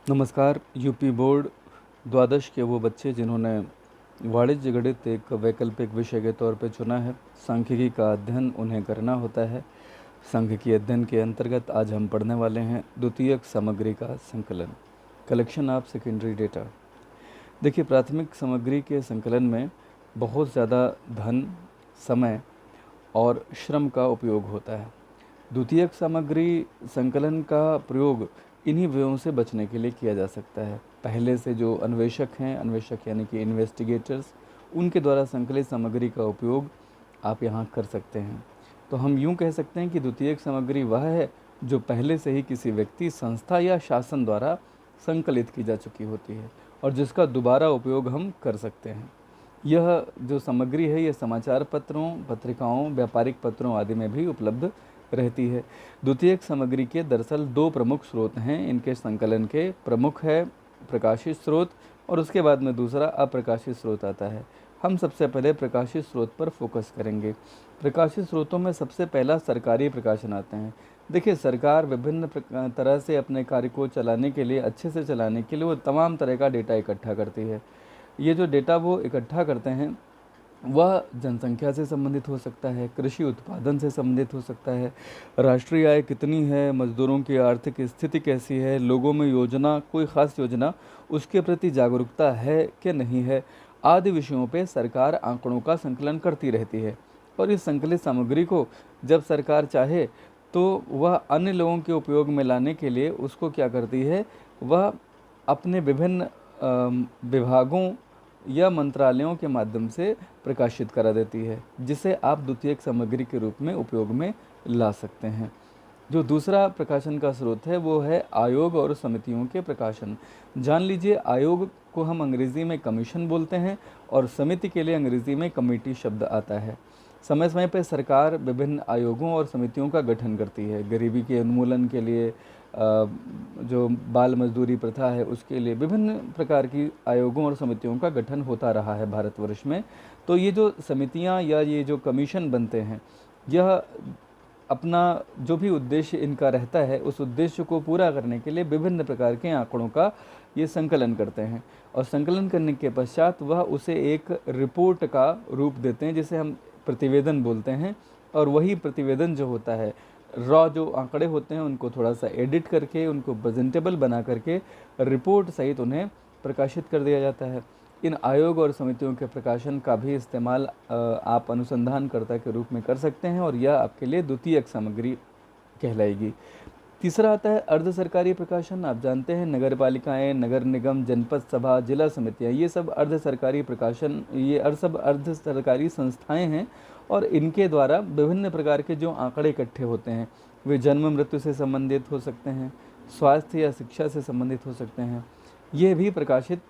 नमस्कार। UP board द्वादश के वो बच्चे जिन्होंने वाणिज्य गणित एक वैकल्पिक विषय के तौर पे चुना है, सांख्यिकी का अध्ययन उन्हें करना होता है। सांख्यिकी अध्ययन के अंतर्गत आज हम पढ़ने वाले हैं द्वितीयक सामग्री का संकलन, कलेक्शन ऑफ सेकेंडरी डेटा। देखिए, प्राथमिक सामग्री के संकलन में बहुत ज़्यादा धन, समय और श्रम का उपयोग होता है। द्वितीयक सामग्री संकलन का प्रयोग इन्हीं व्ययों से बचने के लिए किया जा सकता है। पहले से जो अन्वेषक हैं, अन्वेषक यानी कि इन्वेस्टिगेटर्स, उनके द्वारा संकलित सामग्री का उपयोग आप यहाँ कर सकते हैं। तो हम यूँ कह सकते हैं कि द्वितीयक सामग्री वह है जो पहले से ही किसी व्यक्ति, संस्था या शासन द्वारा संकलित की जा चुकी होती है और जिसका दोबारा उपयोग हम कर सकते हैं। यह जो सामग्री है, यह समाचार पत्रों, पत्रिकाओं, व्यापारिक पत्रों आदि में भी उपलब्ध रहती है। द्वितीयक सामग्री के दरअसल दो प्रमुख स्रोत हैं इनके संकलन के। प्रमुख है प्रकाशित स्रोत और उसके बाद में दूसरा अप्रकाशित स्रोत आता है। हम सबसे पहले प्रकाशित स्रोत पर फोकस करेंगे। प्रकाशित स्रोतों में सबसे पहला सरकारी प्रकाशन आते हैं। देखिए, सरकार विभिन्न तरह से अपने कार्य को चलाने के लिए, अच्छे से चलाने के लिए वो तमाम तरह का डेटा इकट्ठा करती है। ये जो डेटा वो इकट्ठा करते हैं वह जनसंख्या से संबंधित हो सकता है, कृषि उत्पादन से संबंधित हो सकता है, राष्ट्रीय आय कितनी है, मजदूरों की आर्थिक स्थिति कैसी है, लोगों में योजना, कोई ख़ास योजना, उसके प्रति जागरूकता है कि नहीं है, आदि विषयों पे सरकार आंकड़ों का संकलन करती रहती है। और इस संकलित सामग्री को जब सरकार चाहे तो वह अन्य लोगों के उपयोग में लाने के लिए उसको क्या करती है, वह अपने विभिन्न विभागों या मंत्रालयों के माध्यम से प्रकाशित करा देती है, जिसे आप द्वितीयक सामग्री के रूप में उपयोग में ला सकते हैं। जो दूसरा प्रकाशन का स्रोत है वो है आयोग और समितियों के प्रकाशन। जान लीजिए, आयोग को हम अंग्रेज़ी में कमीशन बोलते हैं और समिति के लिए अंग्रेज़ी में कमेटी शब्द आता है। समय समय पर सरकार विभिन्न आयोगों और समितियों का गठन करती है। गरीबी के उन्मूलन के लिए, जो बाल मजदूरी प्रथा है उसके लिए विभिन्न प्रकार की आयोगों और समितियों का गठन होता रहा है भारतवर्ष में। तो ये जो समितियां या ये जो कमीशन बनते हैं, यह अपना जो भी उद्देश्य इनका रहता है, उस उद्देश्य को पूरा करने के लिए विभिन्न प्रकार के आंकड़ों का ये संकलन करते हैं और संकलन करने के पश्चात वह उसे एक रिपोर्ट का रूप देते हैं, जिसे हम प्रतिवेदन बोलते हैं। और वही प्रतिवेदन जो होता है, रॉ जो आंकड़े होते हैं उनको थोड़ा सा एडिट करके, उनको प्रेजेंटेबल बना करके रिपोर्ट सहित उन्हें प्रकाशित कर दिया जाता है। इन आयोग और समितियों के प्रकाशन का भी इस्तेमाल आप अनुसंधानकर्ता के रूप में कर सकते हैं और यह आपके लिए द्वितीयक सामग्री कहलाएगी। तीसरा आता है अर्ध सरकारी प्रकाशन। आप जानते हैं, नगर पालिकाएँ, नगर निगम, जनपद सभा, जिला समितियाँ, ये सब अर्ध सरकारी प्रकाशन, ये सब अर्ध सरकारी संस्थाएँ हैं और इनके द्वारा विभिन्न प्रकार के जो आंकड़े इकट्ठे होते हैं, वे जन्म मृत्यु से संबंधित हो सकते हैं, स्वास्थ्य या शिक्षा से संबंधित हो सकते हैं। ये भी प्रकाशित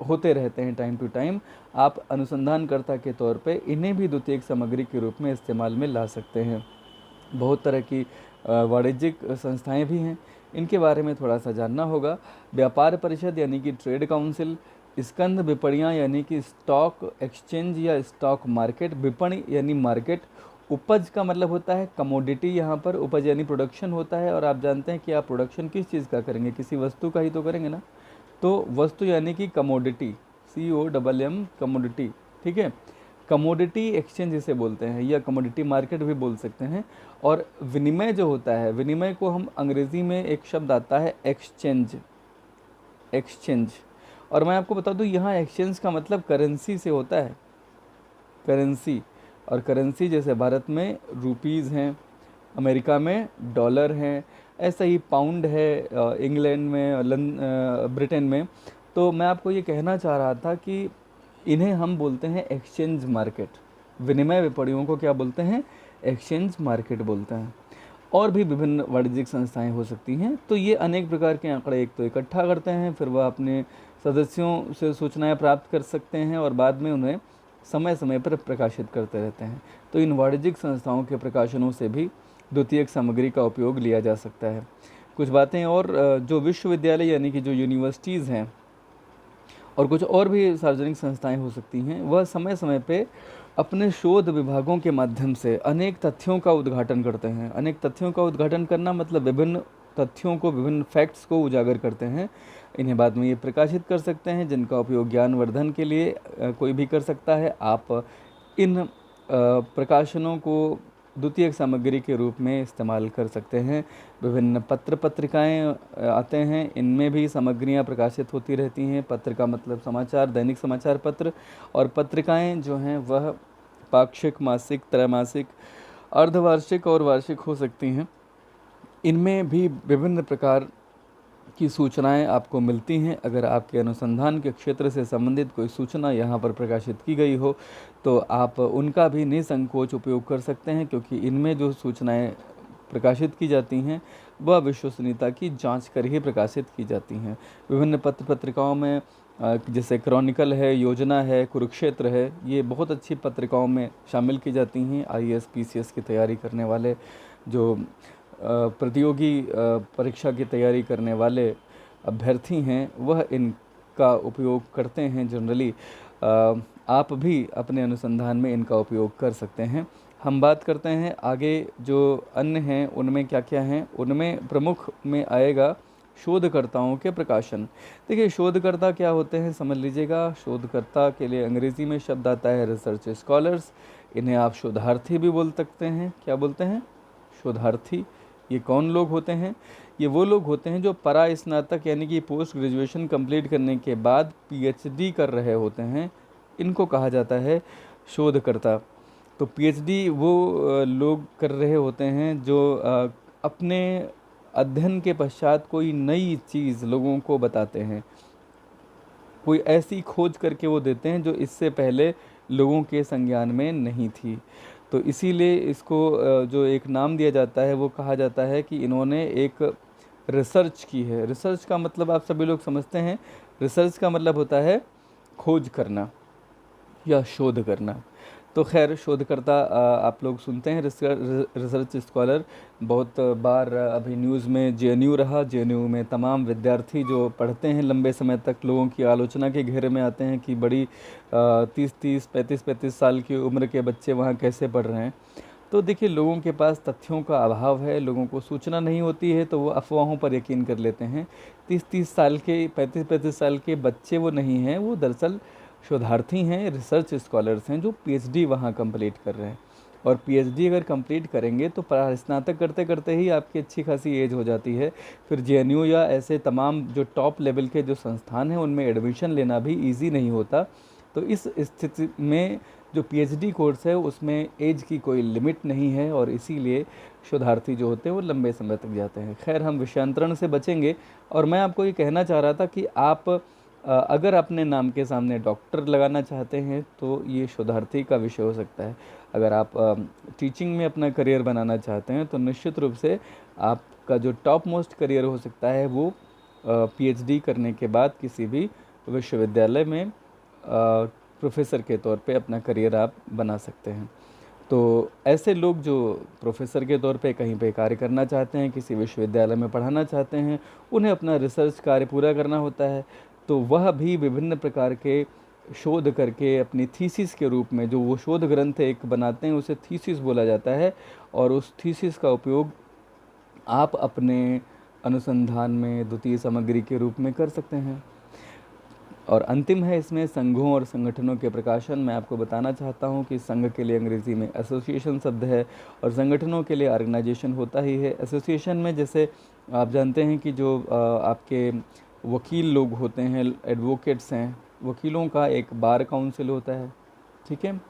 होते रहते हैं टाइम टू टाइम। आप अनुसंधानकर्ता के तौर पे इन्हें भी द्वितीयक सामग्री के रूप में इस्तेमाल में ला सकते हैं। बहुत तरह की वाणिज्यिक संस्थाएं भी हैं, इनके बारे में थोड़ा सा जानना होगा। व्यापार परिषद यानी कि ट्रेड काउंसिल, स्कंद विपणियाँ यानी कि स्टॉक एक्सचेंज या स्टॉक मार्केट, विपणि यानी मार्केट, उपज का मतलब होता है कमोडिटी, यहाँ पर उपज यानी प्रोडक्शन होता है। और आप जानते हैं कि आप प्रोडक्शन किस चीज़ का करेंगे, किसी वस्तु का ही तो करेंगे ना। तो वस्तु यानी कि कमोडिटी, COMM, कमोडिटी, ठीक है। कमोडिटी एक्सचेंज इसे बोलते हैं या कमोडिटी मार्केट भी बोल सकते हैं। और विनिमय जो होता है, विनिमय को हम अंग्रेज़ी में एक शब्द आता है एक्सचेंज, एक्सचेंज। और मैं आपको बता दूं, यहाँ एक्सचेंज का मतलब करेंसी से होता है, करेंसी। और करेंसी जैसे भारत में रुपीज़ हैं, अमेरिका में डॉलर हैं, ऐसा ही पाउंड है इंग्लैंड में, ब्रिटेन में। तो मैं आपको ये कहना चाह रहा था कि इन्हें हम बोलते हैं एक्सचेंज मार्केट। विनिमय विपणियों को क्या बोलते हैं, एक्सचेंज मार्केट बोलते हैं। और भी विभिन्न वाणिज्यिक संस्थाएं हो सकती हैं। तो ये अनेक प्रकार के आंकड़े एक तो इकट्ठा करते हैं, फिर वह अपने सदस्यों से सूचनाएं प्राप्त कर सकते हैं और बाद में उन्हें समय समय पर प्रकाशित करते रहते हैं। तो इन वाणिज्यिक संस्थाओं के प्रकाशनों से भी द्वितीयक सामग्री का उपयोग लिया जा सकता है। कुछ बातें और, जो विश्वविद्यालय यानी कि जो यूनिवर्सिटीज़ हैं और कुछ और भी सार्वजनिक संस्थाएं हो सकती हैं, वह समय समय पे अपने शोध विभागों के माध्यम से अनेक तथ्यों का उद्घाटन करते हैं। अनेक तथ्यों का उद्घाटन करना मतलब विभिन्न तथ्यों को, विभिन्न फैक्ट्स को उजागर करते हैं। इन्हें बाद में ये प्रकाशित कर सकते हैं, जिनका उपयोग ज्ञानवर्धन के लिए कोई भी कर सकता है। आप इन प्रकाशनों को द्वितीयक सामग्री के रूप में इस्तेमाल कर सकते हैं। विभिन्न पत्र पत्रिकाएं आते हैं, इनमें भी सामग्रियां प्रकाशित होती रहती हैं। पत्र का मतलब समाचार, दैनिक समाचार पत्र, और पत्रिकाएं जो हैं वह पाक्षिक, मासिक, त्रैमासिक, अर्धवार्षिक और वार्षिक हो सकती हैं। इनमें भी विभिन्न प्रकार की सूचनाएं आपको मिलती हैं। अगर आपके अनुसंधान के क्षेत्र से संबंधित कोई सूचना यहाँ पर प्रकाशित की गई हो तो आप उनका भी निसंकोच उपयोग कर सकते हैं, क्योंकि इनमें जो सूचनाएं प्रकाशित की जाती हैं वह विश्वसनीयता की जांच कर ही प्रकाशित की जाती हैं। विभिन्न पत्र पत्रिकाओं में जैसे क्रॉनिकल है, योजना है, कुरुक्षेत्र है, ये बहुत अच्छी पत्रिकाओं में शामिल की जाती हैं। आईएएस पीसीएस की तैयारी करने वाले, जो प्रतियोगी परीक्षा की तैयारी करने वाले अभ्यर्थी हैं, वह इनका उपयोग करते हैं जनरली। आप भी अपने अनुसंधान में इनका उपयोग कर सकते हैं। हम बात करते हैं आगे जो अन्य हैं उनमें क्या क्या हैं। उनमें प्रमुख में आएगा शोधकर्ताओं के प्रकाशन। देखिए, शोधकर्ता क्या होते हैं समझ लीजिएगा। शोधकर्ता के लिए अंग्रेज़ी में शब्द आता है रिसर्च स्कॉलर्स। इन्हें आप शोधार्थी भी बोल सकते हैं। क्या बोलते हैं? शोधार्थी। ये कौन लोग होते हैं? ये वो लोग होते हैं जो परा स्नातक यानी कि पोस्ट ग्रेजुएशन कंप्लीट करने के बाद पीएचडी कर रहे होते हैं। इनको कहा जाता है शोधकर्ता। तो पीएचडी वो लोग कर रहे होते हैं जो अपने अध्ययन के पश्चात कोई नई चीज़ लोगों को बताते हैं, कोई ऐसी खोज करके वो देते हैं जो इससे पहले लोगों के संज्ञान में नहीं थी। तो इसीलिए इसको जो एक नाम दिया जाता है वो कहा जाता है कि इन्होंने एक रिसर्च की है। रिसर्च का मतलब आप सभी लोग समझते हैं। रिसर्च का मतलब होता है खोज करना या शोध करना। तो खैर, शोधकर्ता आप लोग सुनते हैं रिसर्च स्कॉलर। बहुत बार अभी न्यूज़ में जेएनयू रहा। जेएनयू में तमाम विद्यार्थी जो पढ़ते हैं लंबे समय तक लोगों की आलोचना के घेरे में आते हैं कि बड़ी 30-30, 35-35 साल की उम्र के बच्चे वहाँ कैसे पढ़ रहे हैं। तो देखिए, लोगों के पास तथ्यों का अभाव है, लोगों को सूचना नहीं होती है, तो वो अफवाहों पर यकीन कर लेते हैं। 30-30 साल के, 35-35 साल के बच्चे वो नहीं हैं, वो दरअसल शोधार्थी हैं, रिसर्च स्कॉलर्स हैं जो पीएचडी वहाँ कंप्लीट कर रहे हैं। और पीएचडी अगर कंप्लीट करेंगे तो स्नातक करते करते ही आपकी अच्छी खासी एज हो जाती है। फिर जेएनयू या ऐसे तमाम जो टॉप लेवल के जो संस्थान हैं उनमें एडमिशन लेना भी इजी नहीं होता। तो इस स्थिति में जो पीएचडी कोर्स है उसमें एज की कोई लिमिट नहीं है, और इसीलिए शोधार्थी जो होते हैं वो लंबे समय तक जाते हैं। खैर, हम विषयांतरण से बचेंगे। और मैं आपको ये कहना चाह रहा था कि आप अगर अपने नाम के सामने डॉक्टर लगाना चाहते हैं तो ये शोधार्थी का विषय हो सकता है। अगर आप टीचिंग में अपना करियर बनाना चाहते हैं तो निश्चित रूप से आपका जो टॉप मोस्ट करियर हो सकता है वो पीएचडी करने के बाद किसी भी विश्वविद्यालय में प्रोफेसर के तौर पे अपना करियर आप बना सकते हैं। तो ऐसे लोग जो प्रोफेसर के तौर पे कहीं पे कार्य करना चाहते हैं, किसी विश्वविद्यालय में पढ़ाना चाहते हैं, उन्हें अपना रिसर्च कार्य पूरा करना होता है। तो वह भी विभिन्न प्रकार के शोध करके अपनी थीसिस के रूप में, जो वो शोध ग्रंथ एक बनाते हैं उसे थीसिस बोला जाता है, और उस थीसिस का उपयोग आप अपने अनुसंधान में द्वितीय सामग्री के रूप में कर सकते हैं। और अंतिम है इसमें संघों और संगठनों के प्रकाशन। मैं आपको बताना चाहता हूं कि संघ के लिए अंग्रेज़ी में एसोसिएशन शब्द है, और संगठनों के लिए ऑर्गेनाइजेशन होता ही है। एसोसिएशन में जैसे आप जानते हैं कि जो आपके वकील लोग होते हैं, एडवोकेट्स हैं, वकीलों का एक बार काउंसिल होता है, ठीक है।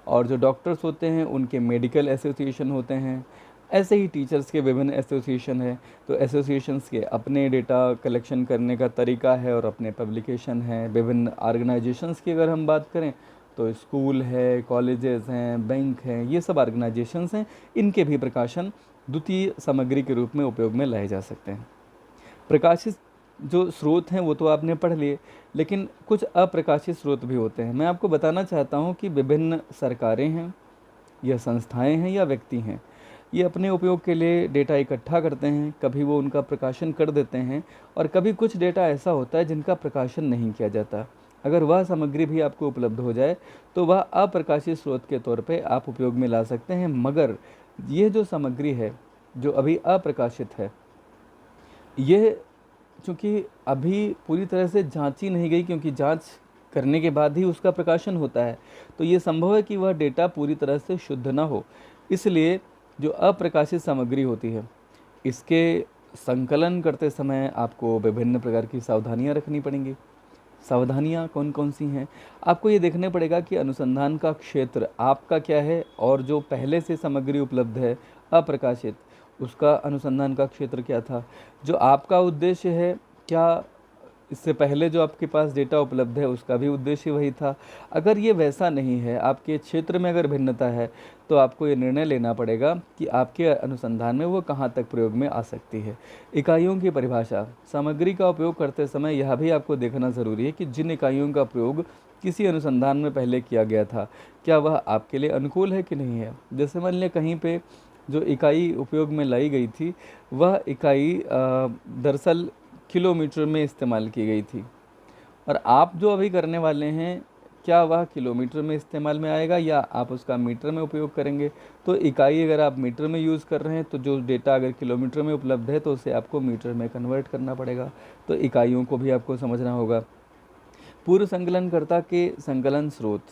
और जो डॉक्टर्स होते हैं उनके मेडिकल एसोसिएशन होते हैं। ऐसे ही टीचर्स के विभिन्न एसोसिएशन है। तो एसोसिएशंस के अपने डेटा कलेक्शन करने का तरीका है और अपने पब्लिकेशन है। विभिन्न ऑर्गेनाइजेशंस की अगर हम बात करें तो स्कूल है, कॉलेजेस हैं, बैंक हैं, ये सब ऑर्गेनाइजेशंस हैं। इनके भी प्रकाशन द्वितीय सामग्री के रूप में उपयोग में लाए जा सकते हैं। प्रकाशित जो स्रोत हैं वो तो आपने पढ़ लिए, लेकिन कुछ अप्रकाशित स्रोत भी होते हैं। मैं आपको बताना चाहता हूँ कि विभिन्न सरकारें हैं या संस्थाएं हैं या व्यक्ति हैं, ये अपने उपयोग के लिए डेटा इकट्ठा करते हैं। कभी वो उनका प्रकाशन कर देते हैं, और कभी कुछ डेटा ऐसा होता है जिनका प्रकाशन नहीं किया जाता। अगर वह सामग्री भी आपको उपलब्ध हो जाए तो वह अप्रकाशित स्रोत के तौर पे आप उपयोग में ला सकते हैं। मगर ये जो सामग्री है जो अभी अप्रकाशित है, यह चूँकि अभी पूरी तरह से जाँची नहीं गई, क्योंकि जाँच करने के बाद ही उसका प्रकाशन होता है, तो ये संभव है कि वह डेटा पूरी तरह से शुद्ध ना हो। इसलिए जो अप्रकाशित सामग्री होती है, इसके संकलन करते समय आपको विभिन्न प्रकार की सावधानियाँ रखनी पड़ेंगी। सावधानियाँ कौन-कौन सी हैं? आपको ये देखना पड़ेगा कि अनुसंधान का क्षेत्र आपका क्या है, और जो पहले से सामग्री उपलब्ध है अप्रकाशित, उसका अनुसंधान का क्षेत्र क्या था? जो आपका उद्देश्य है, क्या इससे पहले जो आपके पास डेटा उपलब्ध है उसका भी उद्देश्य वही था? अगर ये वैसा नहीं है, आपके क्षेत्र में अगर भिन्नता है, तो आपको ये निर्णय लेना पड़ेगा कि आपके अनुसंधान में वो कहाँ तक प्रयोग में आ सकती है। इकाइयों की परिभाषा, सामग्री का उपयोग करते समय यह भी आपको देखना ज़रूरी है कि जिन इकाइयों का प्रयोग किसी अनुसंधान में पहले किया गया था, क्या वह आपके लिए अनुकूल है कि नहीं है। जैसे मान लिया कहीं पे जो इकाई उपयोग में लाई गई थी, वह इकाई दरअसल किलोमीटर में इस्तेमाल की गई थी, और आप जो अभी करने वाले हैं, क्या वह किलोमीटर में इस्तेमाल में आएगा या आप उसका मीटर में उपयोग करेंगे। तो इकाई अगर आप मीटर में यूज़ कर रहे हैं, तो जो डेटा अगर किलोमीटर में उपलब्ध है, तो उसे आपको मीटर में कन्वर्ट करना पड़ेगा। तो इकाइयों को भी आपको समझना होगा। पूर्व संकलनकर्ता के संकलन स्रोत,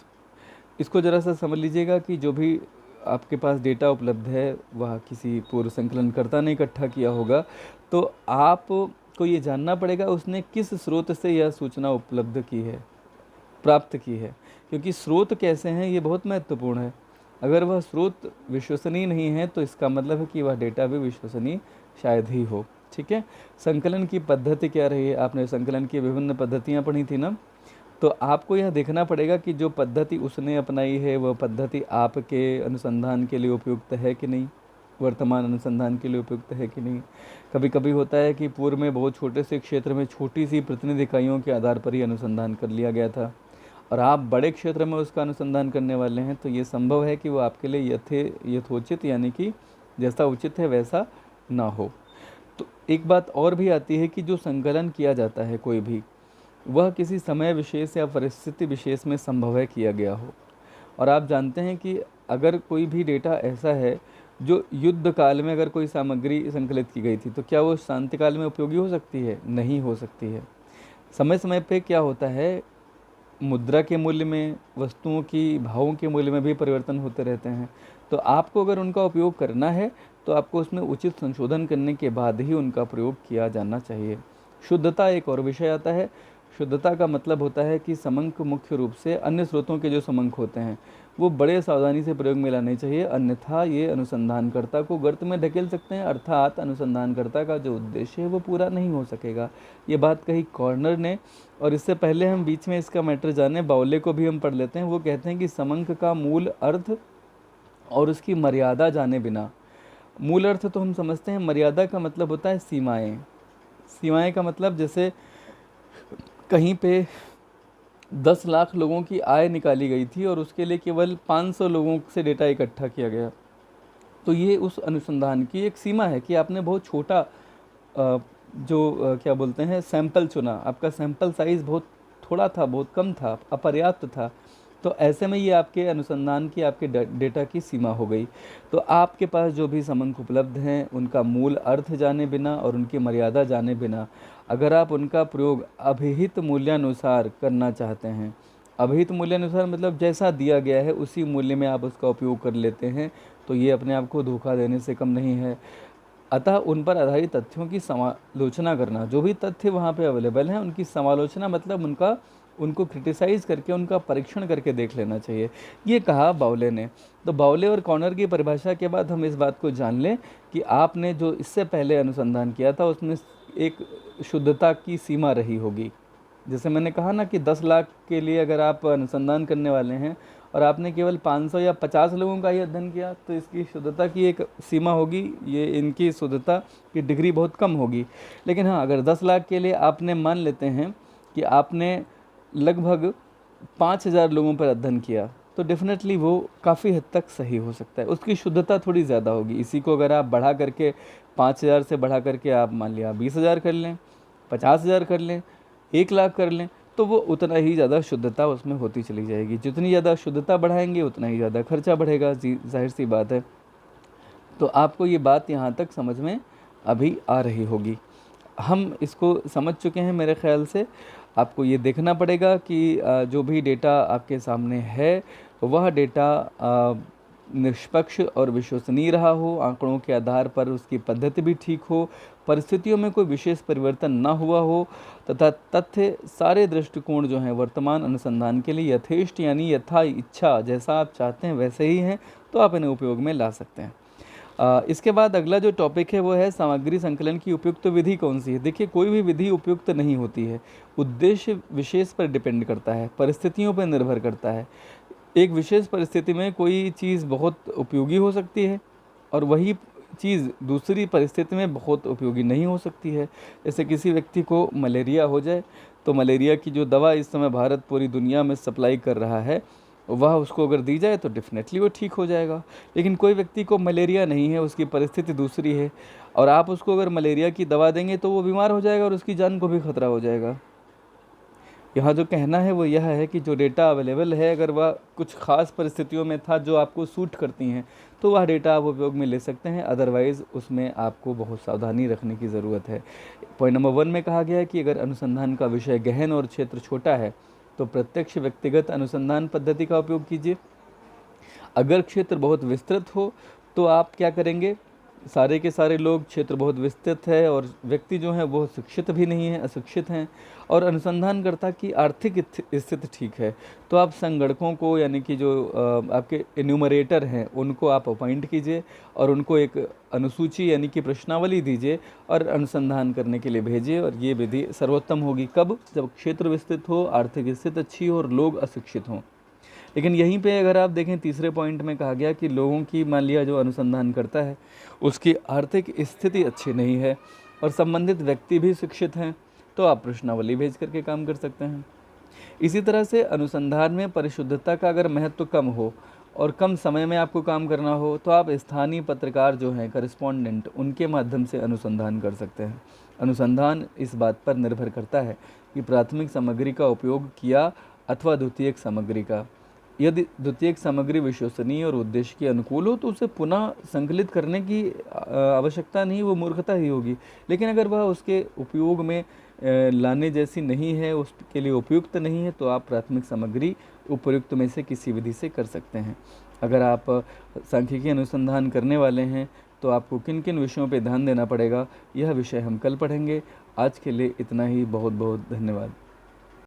इसको ज़रा सा समझ लीजिएगा कि जो भी आपके पास डेटा उपलब्ध है, वह किसी पूर्व संकलनकर्ता ने इकट्ठा किया होगा, तो आपको ये जानना पड़ेगा उसने किस स्रोत से यह सूचना उपलब्ध की है, प्राप्त की है। क्योंकि स्रोत कैसे हैं, ये बहुत महत्वपूर्ण है। अगर वह स्रोत विश्वसनीय नहीं है, तो इसका मतलब है कि वह डेटा भी विश्वसनीय शायद ही हो। ठीक है। संकलन की पद्धति क्या रही है, आपने संकलन की विभिन्न पद्धतियाँ पढ़ी थी ना, तो आपको यह देखना पड़ेगा कि जो पद्धति उसने अपनाई है, वह पद्धति आपके अनुसंधान के लिए उपयुक्त है कि नहीं, वर्तमान अनुसंधान के लिए उपयुक्त है कि नहीं। कभी कभी होता है कि पूर्व में बहुत छोटे से क्षेत्र में छोटी सी प्रतिनिधि इकाइयों के आधार पर ही अनुसंधान कर लिया गया था, और आप बड़े क्षेत्र में उसका अनुसंधान करने वाले हैं, तो ये संभव है कि वो आपके लिए यथोचित, यानी कि जैसा उचित है वैसा ना हो। तो एक बात और भी आती है कि जो संकलन किया जाता है कोई भी, वह किसी समय विशेष या परिस्थिति विशेष में संभव है किया गया हो। और आप जानते हैं कि अगर कोई भी डेटा ऐसा है जो युद्ध काल में अगर कोई सामग्री संकलित की गई थी, तो क्या वो शांति काल में उपयोगी हो सकती है? नहीं हो सकती है। समय समय पे क्या होता है, मुद्रा के मूल्य में, वस्तुओं की भावों के मूल्य में भी परिवर्तन होते रहते हैं। तो आपको अगर उनका उपयोग करना है, तो आपको उसमें उचित संशोधन करने के बाद ही उनका प्रयोग किया जाना चाहिए। शुद्धता एक और विषय आता है। शुद्धता का मतलब होता है कि समंक मुख्य रूप से अन्य स्रोतों के जो समंक होते हैं, वो बड़े सावधानी से प्रयोग में लाने चाहिए, अन्यथा ये अनुसंधानकर्ता को गर्त में ढकेल सकते हैं, अर्थात अनुसंधानकर्ता का जो उद्देश्य है वो पूरा नहीं हो सकेगा। ये बात कही कॉर्नर ने। और इससे पहले हम बीच में इसका मैटर जाने, बाउले को भी हम पढ़ लेते हैं। वो कहते हैं कि समंक का मूल अर्थ और उसकी मर्यादा जाने बिना, मूल अर्थ तो हम समझते हैं, मर्यादा का मतलब होता है सीमाएं। सीमाएं का मतलब जैसे कहीं पे 10 लाख लोगों की आय निकाली गई थी और उसके लिए केवल 500 लोगों से डेटा इकट्ठा किया गया, तो ये उस अनुसंधान की एक सीमा है कि आपने बहुत छोटा क्या बोलते हैं, सैंपल चुना। आपका सैंपल साइज़ बहुत थोड़ा था, बहुत कम था, अपर्याप्त था। तो ऐसे में ये आपके अनुसंधान की, आपके डेटा की सीमा हो गई। तो आपके पास जो भी समंक उपलब्ध हैं, उनका मूल अर्थ जाने बिना और उनकी मर्यादा जाने बिना, अगर आप उनका प्रयोग अभिहित मूल्यानुसार करना चाहते हैं, अभिहित मूल्यानुसार मतलब जैसा दिया गया है उसी मूल्य में आप उसका उपयोग कर लेते हैं, तो ये अपने आप को धोखा देने से कम नहीं है। अतः उन पर आधारित तथ्यों की समालोचना करना, जो भी तथ्य वहाँ पे अवेलेबल हैं उनकी समालोचना मतलब उनको क्रिटिसाइज़ करके, उनका परीक्षण करके देख लेना चाहिए। ये कहा बाउले ने। तो बाउले और कॉर्नर की परिभाषा के बाद हम इस बात को जान लें कि आपने जो इससे पहले अनुसंधान किया था उसमें एक शुद्धता की सीमा रही होगी। जैसे मैंने कहा ना कि 10 लाख के लिए अगर आप अनुसंधान करने वाले हैं और आपने केवल 500 या 50 लोगों का ही अध्ययन किया, तो इसकी शुद्धता की एक सीमा होगी, ये इनकी शुद्धता की डिग्री बहुत कम होगी। लेकिन हाँ, अगर 10 लाख के लिए आपने मान लेते हैं कि आपने लगभग 5000 लोगों पर अध्ययन किया, तो डेफिनेटली वो काफ़ी हद तक सही हो सकता है, उसकी शुद्धता थोड़ी ज़्यादा होगी। इसी को अगर आप बढ़ा करके 5000 से बढ़ा करके आप मान लिया 20,000 कर लें, 50,000 कर लें, 1 लाख कर लें, तो वो उतना ही ज़्यादा शुद्धता उसमें होती चली जाएगी। जितनी ज़्यादा शुद्धता बढ़ाएंगे उतना ही ज़्यादा खर्चा बढ़ेगा, जाहिर सी बात है। तो आपको ये बात यहाँ तक समझ में अभी आ रही होगी। हम इसको समझ चुके हैं मेरे ख़्याल से। आपको ये देखना पड़ेगा कि जो भी डेटा आपके सामने है, वह डेटा निष्पक्ष और विश्वसनीय रहा हो, आंकड़ों के आधार पर उसकी पद्धति भी ठीक हो, परिस्थितियों में कोई विशेष परिवर्तन ना हुआ हो, तथा तथ्य सारे दृष्टिकोण जो हैं वर्तमान अनुसंधान के लिए यथेष्ट यानी यथा इच्छा, जैसा आप चाहते हैं वैसे ही हैं, तो आप इन्हें उपयोग में ला सकते हैं। इसके बाद अगला जो टॉपिक है वो है सामग्री संकलन की उपयुक्त विधि कौन सी है। देखिए, कोई भी विधि उपयुक्त नहीं होती है, उद्देश्य विशेष पर डिपेंड करता है, परिस्थितियों पर निर्भर करता है। एक विशेष परिस्थिति में कोई चीज़ बहुत उपयोगी हो सकती है और वही चीज़ दूसरी परिस्थिति में बहुत उपयोगी नहीं हो सकती है। जैसे किसी व्यक्ति को मलेरिया हो जाए, तो मलेरिया की जो दवा इस समय भारत पूरी दुनिया में सप्लाई कर रहा है, वह उसको अगर दी जाए तो डेफिनेटली वो ठीक हो जाएगा। लेकिन कोई व्यक्ति को मलेरिया नहीं है, उसकी परिस्थिति दूसरी है, और आप उसको अगर मलेरिया की दवा देंगे तो वो बीमार हो जाएगा और उसकी जान को भी खतरा हो जाएगा। यहाँ जो कहना है वो यह है कि जो डेटा अवेलेबल है, अगर वह कुछ ख़ास परिस्थितियों में था जो आपको सूट करती हैं, तो वह डेटा आप उपयोग में ले सकते हैं, अदरवाइज़ उसमें आपको बहुत सावधानी रखने की ज़रूरत है। पॉइंट नंबर 1 में कहा गया है कि अगर अनुसंधान का विषय गहन और क्षेत्र छोटा है, तो प्रत्यक्ष व्यक्तिगत अनुसंधान पद्धति का उपयोग कीजिए। अगर क्षेत्र बहुत विस्तृत हो तो आप क्या करेंगे, सारे के सारे लोग, क्षेत्र बहुत विस्तृत है और व्यक्ति जो हैं वो शिक्षित भी नहीं है, अशिक्षित हैं, और अनुसंधानकर्ता की आर्थिक स्थिति ठीक है, तो आप संगणकों को, यानी कि जो आपके एन्यूमरेटर हैं, उनको आप अपॉइंट कीजिए और उनको एक अनुसूची यानी कि प्रश्नावली दीजिए और अनुसंधान करने के लिए भेजिए। और ये विधि सर्वोत्तम होगी कब? जब क्षेत्र विस्तृत हो, आर्थिक स्थिति अच्छी हो और लोग अशिक्षित हों। लेकिन यहीं पे अगर आप देखें, तीसरे पॉइंट में कहा गया कि लोगों की, मान लिया जो अनुसंधान करता है उसकी आर्थिक स्थिति अच्छी नहीं है और संबंधित व्यक्ति भी शिक्षित हैं, तो आप प्रश्नावली भेज करके काम कर सकते हैं। इसी तरह से अनुसंधान में परिशुद्धता का अगर महत्व कम हो और कम समय में आपको काम करना हो, तो आप स्थानीय पत्रकार जो हैं, करेस्पॉन्डेंट, उनके माध्यम से अनुसंधान कर सकते हैं। अनुसंधान इस बात पर निर्भर करता है कि प्राथमिक सामग्री का उपयोग किया अथवा द्वितीयक सामग्री का। यदि द्वितीयक सामग्री विश्वसनीय और उद्देश्य के अनुकूल हो तो उसे पुनः संकलित करने की आवश्यकता नहीं, वो मूर्खता ही होगी। लेकिन अगर वह उसके उपयोग में लाने जैसी नहीं है, उसके लिए उपयुक्त नहीं है, तो आप प्राथमिक सामग्री उपयुक्त में से किसी विधि से कर सकते हैं। अगर आप सांख्यिकी अनुसंधान करने वाले हैं तो आपको किन किन विषयों पर ध्यान देना पड़ेगा, यह विषय हम कल पढ़ेंगे। आज के लिए इतना ही। बहुत बहुत धन्यवाद।